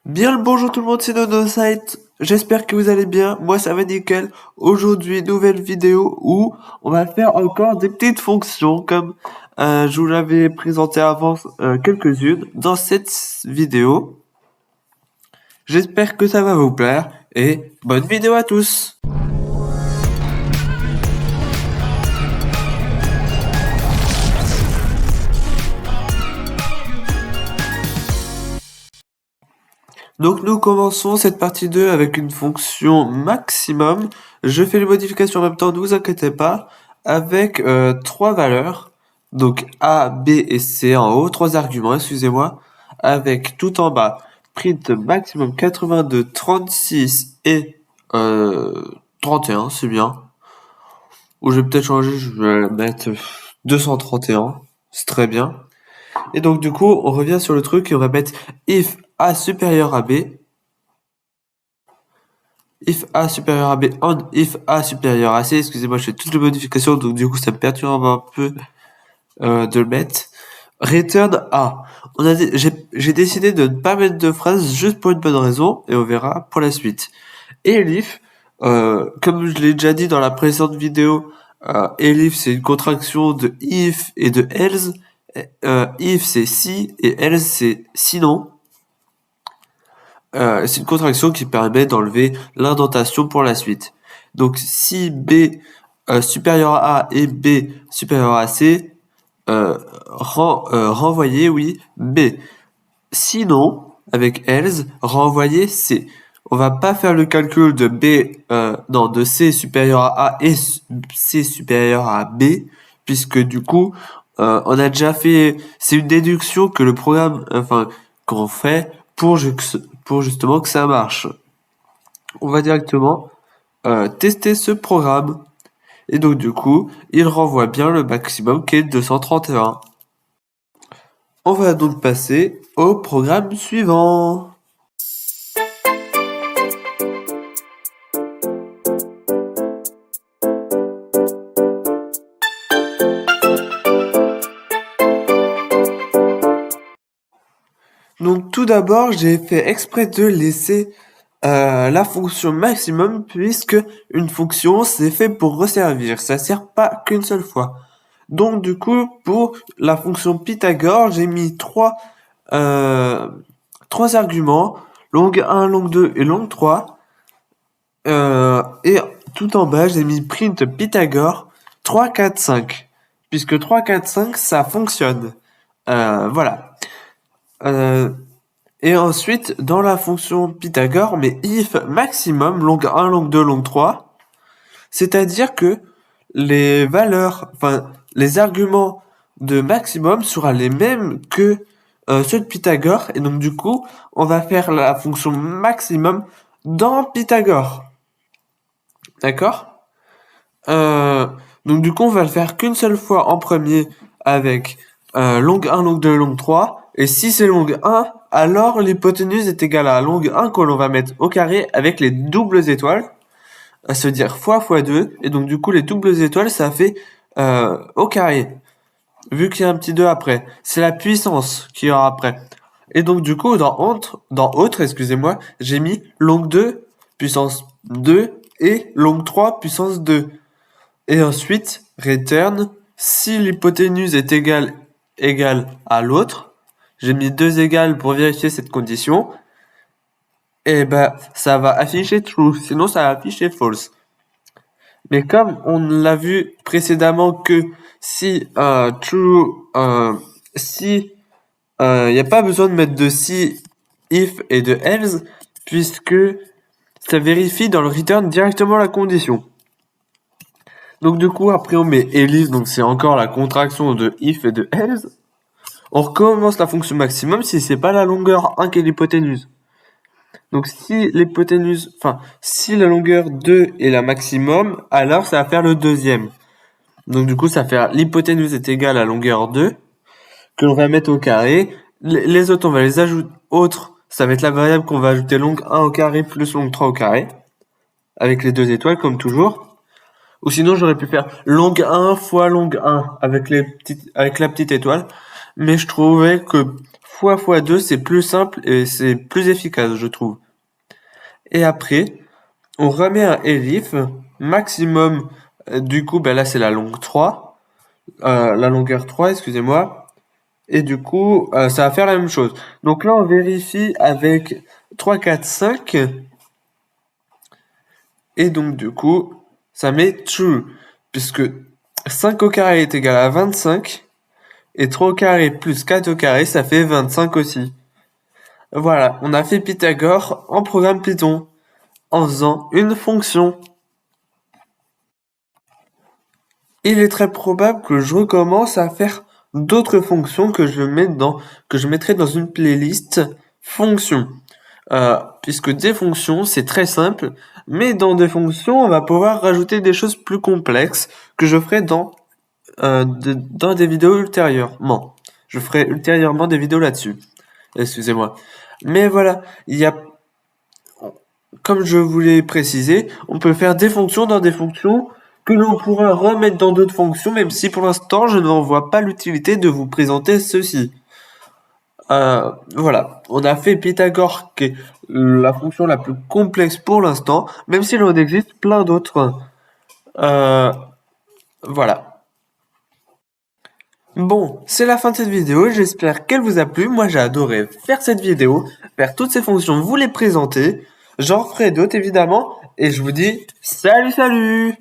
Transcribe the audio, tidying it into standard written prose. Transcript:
Bien le bonjour tout le monde, c'est NonoSite. J'espère que vous allez bien. Moi ça va nickel. Aujourd'hui, nouvelle vidéo où on va faire encore des petites fonctions comme je vous l'avais présenté avant quelques-unes dans cette vidéo. J'espère que ça va vous plaire et bonne vidéo à tous. Donc nous commençons cette partie 2 avec une fonction maximum. Je fais les modifications en même temps, ne vous inquiétez pas, avec trois valeurs. Donc A, B et C en haut, trois arguments, excusez-moi, avec tout en bas, print maximum 82, 36 et 31, c'est bien. Ou je vais peut-être changer, je vais mettre 231, c'est très bien. Et donc du coup, on revient sur le truc et on va mettre if A supérieur à B. If A supérieur à B on if A supérieur à C. Excusez-moi, je fais toutes les modifications, donc du coup ça me perturbe un peu de le mettre. Return A. J'ai décidé de ne pas mettre de phrase juste pour une bonne raison, et on verra pour la suite. Et elif, comme je l'ai déjà dit dans la précédente vidéo, elif c'est une contraction de if et de else. If c'est si et else c'est sinon. C'est une contraction qui permet d'enlever l'indentation pour la suite. Donc si B supérieur à A et B supérieur à C, renvoyer oui B. Sinon, avec else, renvoyer C. On va pas faire le calcul de de C supérieur à A et C supérieur à B, puisque du coup, on a déjà fait, c'est une déduction que le programme, qu'on fait pour justement que ça marche. On va directement tester ce programme. Et donc du coup, il renvoie bien le maximum qui est 231. On va donc passer au programme suivant. Donc tout d'abord, j'ai fait exprès de laisser la fonction maximum puisque une fonction c'est fait pour resservir, ça sert pas qu'une seule fois. Donc du coup, pour la fonction Pythagore, j'ai mis trois arguments, long 1, long 2 et long 3. Et tout en bas, j'ai mis print Pythagore 3, 4, 5. Puisque 3, 4, 5, ça fonctionne. Voilà. Et ensuite, dans la fonction Pythagore, mais if maximum, long 1, long 2, long 3. C'est-à-dire que les valeurs, les arguments de maximum seront les mêmes que ceux de Pythagore. Et donc, du coup, on va faire la fonction maximum dans Pythagore. D'accord? Donc, du coup, on va le faire qu'une seule fois en premier avec long 1, long 2, long 3. Et si c'est long 1, alors l'hypoténuse est égale à long 1 que l'on va mettre au carré avec les doubles étoiles. À se dire fois 2, et donc du coup les doubles étoiles ça fait au carré, vu qu'il y a un petit 2 après, c'est la puissance qu'il y aura après. Et donc du coup dans autre, excusez-moi, j'ai mis long 2 puissance 2 et long 3 puissance 2. Et ensuite return si l'hypoténuse est égale à l'autre. J'ai mis 2 égales pour vérifier cette condition. Et ça va afficher true, sinon ça va afficher false. Mais comme on l'a vu précédemment que si true, si il n'y a pas besoin de mettre de si, if et de else, puisque ça vérifie dans le return directement la condition. Donc du coup après on met elif, donc c'est encore la contraction de if et de else. On recommence la fonction maximum si c'est pas la longueur 1 qui est l'hypoténuse. Donc si l'hypoténuse, si la longueur 2 est la maximum, alors ça va faire le deuxième. Donc du coup ça va faire l'hypoténuse est égale à longueur 2, que l'on va mettre au carré. Les autres on va les ajouter, ça va être la variable qu'on va ajouter long 1 au carré plus long 3 au carré, avec les deux étoiles comme toujours. Ou sinon j'aurais pu faire long 1 fois long 1 avec la petite étoile. Mais je trouvais que fois 2, c'est plus simple et c'est plus efficace, je trouve. Et après, on remet un elif, maximum, du coup, ben là, c'est la longue 3, la longueur 3, excusez-moi. Et du coup, ça va faire la même chose. Donc là, on vérifie avec 3, 4, 5. Et donc, du coup, ça met true. Puisque 5 au carré est égal à 25. Et 3 au carré plus 4 au carré, ça fait 25 aussi. Voilà, on a fait Pythagore en programme Python, en faisant une fonction. Il est très probable que je recommence à faire d'autres fonctions que je mettrai dans une playlist fonctions. Puisque des fonctions, c'est très simple, mais dans des fonctions, on va pouvoir rajouter des choses plus complexes que je ferai dans des vidéos ultérieurement. Je ferai ultérieurement des vidéos là-dessus. Excusez-moi. Mais voilà, comme je vous l'ai précisé, on peut faire des fonctions dans des fonctions que l'on pourra remettre dans d'autres fonctions, même si pour l'instant, je n'en vois pas l'utilité de vous présenter ceci. Voilà, on a fait Pythagore, qui est la fonction la plus complexe pour l'instant, même s'il en existe plein d'autres. Voilà. Bon, c'est la fin de cette vidéo, j'espère qu'elle vous a plu. Moi, j'ai adoré faire cette vidéo, faire toutes ces fonctions, vous les présenter. J'en ferai d'autres, évidemment, et je vous dis salut, salut!